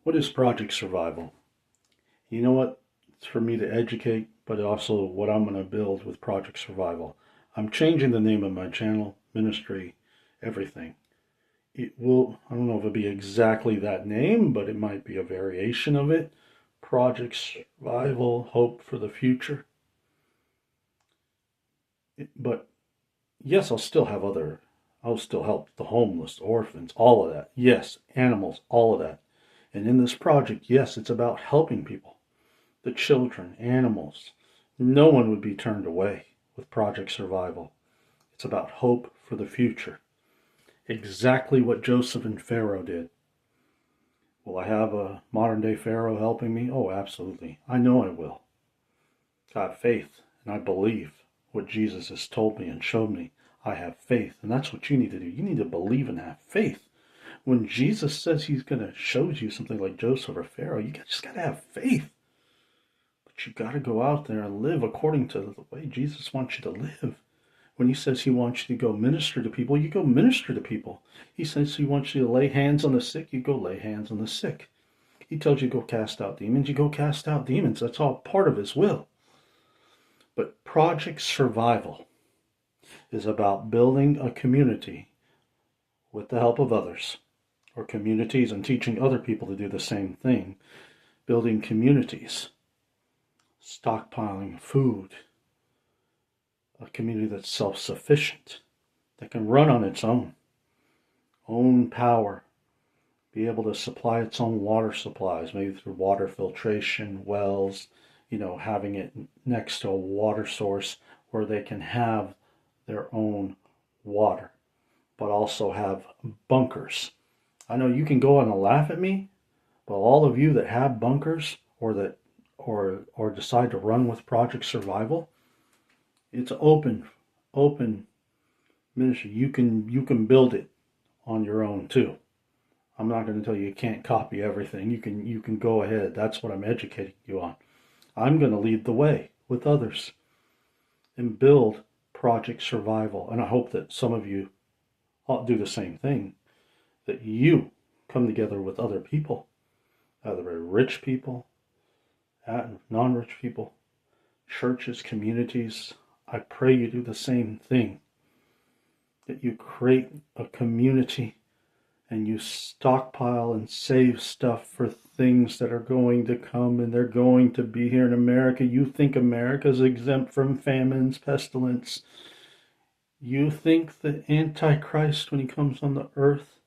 What is Project Survival? You know what? It's for me to educate, but also what I'm going to build with Project Survival. I'm changing the name of my channel, ministry, everything. It will, I don't know if it'll be exactly that name, but it might be a variation of it. Project Survival, Hope for the Future. But yes, I'll still help the homeless, orphans, all of that. Yes, animals, all of that. And in this project, yes, it's about helping people. The children, animals. No one would be turned away with Project Survival. It's about hope for the future. Exactly what Joseph and Pharaoh did. Will I have a modern day Pharaoh helping me? Oh, absolutely. I know I will. I have faith and I believe what Jesus has told me and showed me. I have faith. And that's what you need to do. You need to believe and have faith. When Jesus says he's going to show you something like Joseph or Pharaoh, you just got to have faith. But you got to go out there and live according to the way Jesus wants you to live. When he says he wants you to go minister to people, you go minister to people. He says he wants you to lay hands on the sick, you go lay hands on the sick. He tells you to go cast out demons, you go cast out demons. That's all part of his will. But Project Survival is about building a community with the help of others, or communities, and teaching other people to do the same thing. Building communities, stockpiling food, a community that's self-sufficient, that can run on its own power, be able to supply its own water supplies, maybe through water filtration, wells, having it next to a water source where they can have their own water, but also have bunkers. I know you can go on and laugh at me, but all of you that have bunkers or decide to run with Project Survival, it's open ministry. You can build it on your own too. I'm not going to tell you you can't copy everything. You can go ahead. That's what I'm educating you on. I'm going to lead the way with others and build Project Survival. And I hope that some of you do the same thing, that you come together with other people, either rich people, non-rich people, churches, communities. I pray you do the same thing, that you create a community and you stockpile and save stuff for things that are going to come, and they're going to be here in America. You think America's exempt from famines, pestilence. You think the Antichrist, when he comes on the earth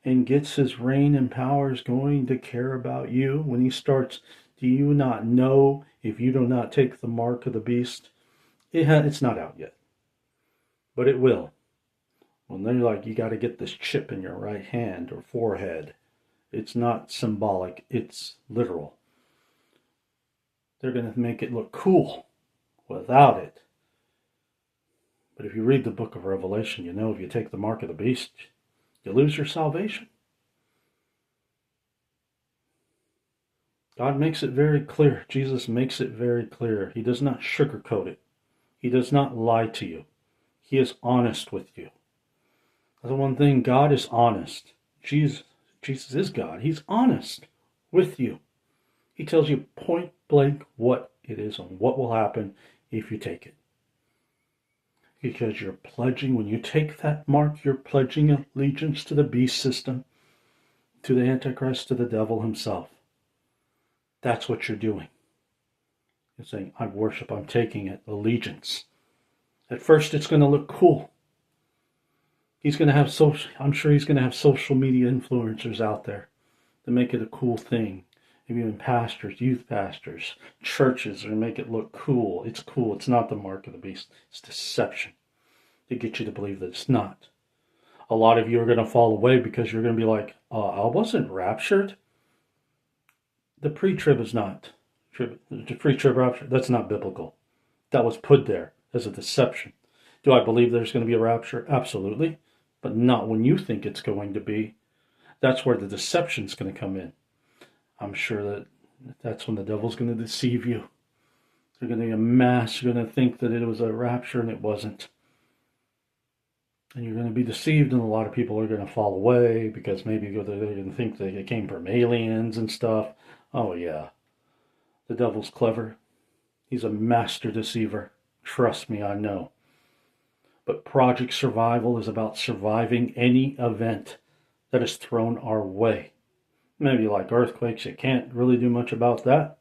and gets his reign and power, is going to care about you when he starts? Do you not know, if you do not take the mark of the beast, it's not out yet, but it will. When they're like, you got to get this chip in your right hand or forehead, it's not symbolic, it's literal. They're going to make it look cool without it. But if you read the book of Revelation, you know if you take the mark of the beast, you lose your salvation. God makes it very clear. Jesus makes it very clear. He does not sugarcoat it. He does not lie to you. He is honest with you. That's the one thing. God is honest. Jesus is God. He's honest with you. He tells you point blank what it is and what will happen if you take it. Because you're pledging, when you take that mark, you're pledging allegiance to the beast system, to the Antichrist, to the devil himself. That's what you're doing. You're saying, I worship, I'm taking it, allegiance. At first, it's going to look cool. I'm sure he's going to have social media influencers out there to make it a cool thing. Maybe even pastors, youth pastors, churches are going to make it look cool. It's cool. It's not the mark of the beast. It's deception to get you to believe that it's not. A lot of you are going to fall away because you're going to be like, I wasn't raptured. The pre-trib is not. The pre-trib rapture, that's not biblical. That was put there as a deception. Do I believe there's going to be a rapture? Absolutely. But not when you think it's going to be. That's where the deception's going to come in. I'm sure that's when the devil's going to deceive you. They're going to be a mass. You're going to think that it was a rapture and it wasn't. And you're going to be deceived, and a lot of people are going to fall away because maybe they're going to think that it came from aliens and stuff. Oh, yeah. The devil's clever. He's a master deceiver. Trust me, I know. But Project Survival is about surviving any event that is thrown our way. Maybe like earthquakes, you can't really do much about that.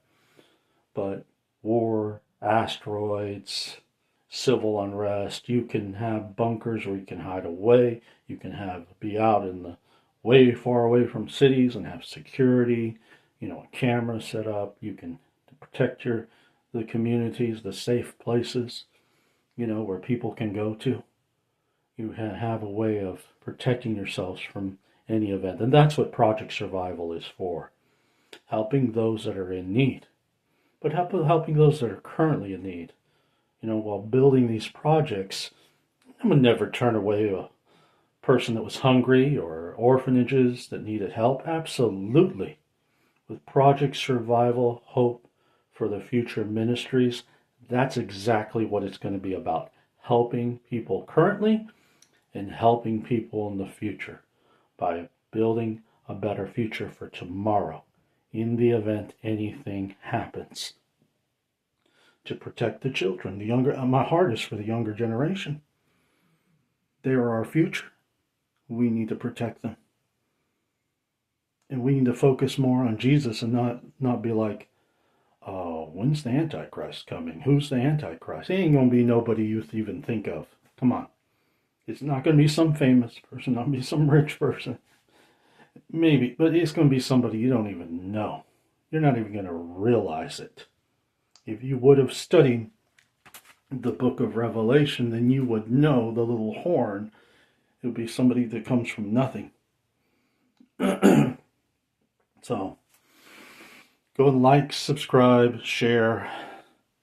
But war, asteroids, civil unrest, you can have bunkers where you can hide away. You can be out in the way far away from cities and have security, a camera set up. You can protect the communities, the safe places, where people can go to. You have a way of protecting yourselves from any event. And that's what Project Survival is for. Helping those that are in need. But helping those that are currently in need. While building these projects, I would never turn away a person that was hungry or orphanages that needed help. Absolutely. With Project Survival, Hope for the Future Ministries, that's exactly what it's going to be about. Helping people currently and helping people in the future by building a better future for tomorrow in the event anything happens. To protect the children, the younger, my heart is for the younger generation. They are our future. We need to protect them. And we need to focus more on Jesus and not be like, oh, when's the Antichrist coming? Who's the Antichrist? It ain't going to be nobody you even think of. Come on. It's not going to be some famous person, not be some rich person. Maybe, but it's going to be somebody you don't even know. You're not even going to realize it. If you would have studied the book of Revelation, then you would know the little horn. It would be somebody that comes from nothing. So, go and like, subscribe, share.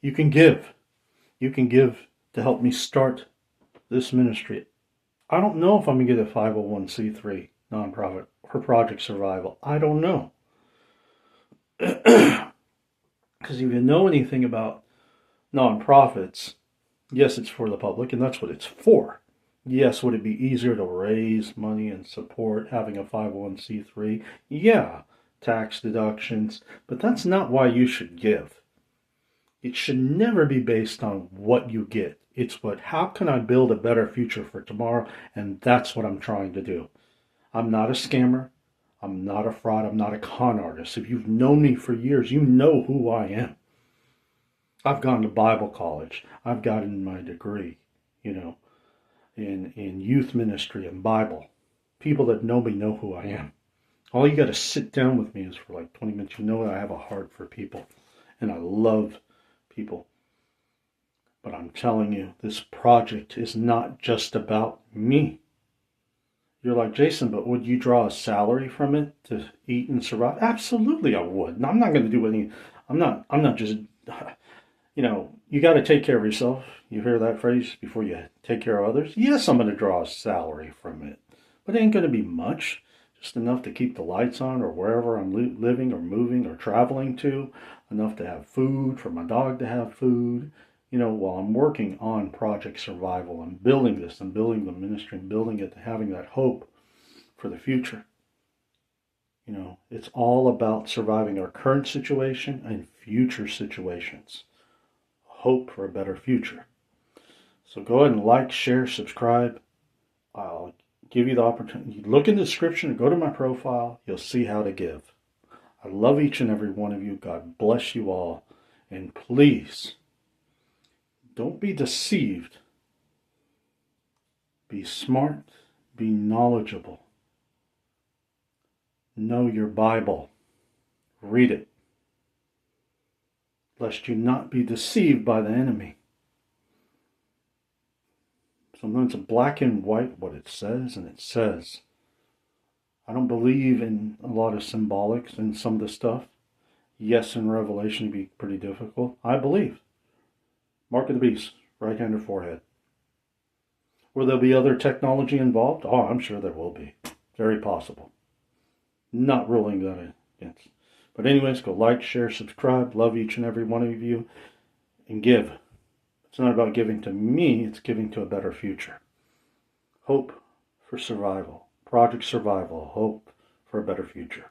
You can give. You can give to help me start this ministry. I don't know if I'm going to get a 501c3 nonprofit for Project Survival. I don't know. Because if you know anything about nonprofits, yes, it's for the public, and that's what it's for. Yes, would it be easier to raise money and support having a 501c3? Yeah, tax deductions, but that's not why you should give. It should never be based on what you get. It's how can I build a better future for tomorrow? And that's what I'm trying to do. I'm not a scammer. I'm not a fraud. I'm not a con artist. If you've known me for years, you know who I am. I've gone to Bible college. I've gotten my degree, in youth ministry and Bible. People that know me know who I am. All you got to sit down with me is for like 20 minutes. You know I have a heart for people, and I love people. But I'm telling you, this project is not just about me. You're like, Jason, but would you draw a salary from it to eat and survive? Absolutely, I would. And I'm not going to do any. I'm not just. You got to take care of yourself. You hear that phrase before you take care of others? Yes, I'm going to draw a salary from it, but it ain't going to be much. Just enough to keep the lights on, or wherever I'm living or moving or traveling to. Enough to have food, for my dog to have food. While I'm working on Project Survival and building this and building the ministry and building it, having that hope for the future. It's all about surviving our current situation and future situations. Hope for a better future. So go ahead and like, share, subscribe. I'll give you the opportunity. Look in the description and go to my profile. You'll see how to give. I love each and every one of you. God bless you all. And please, don't be deceived. Be smart. Be knowledgeable. Know your Bible. Read it. Lest you not be deceived by the enemy. Sometimes it's black and white what it says, and it says. I don't believe in a lot of symbolics in some of the stuff. Yes, in Revelation it'd be pretty difficult. I believe. Mark of the beast, right hand or forehead. Will there be other technology involved? Oh, I'm sure there will be. Very possible. Not ruling that against. But anyways, go like, share, subscribe. Love each and every one of you. And give. It's not about giving to me. It's giving to a better future. hope for survival, Project Survival, hope for a better future.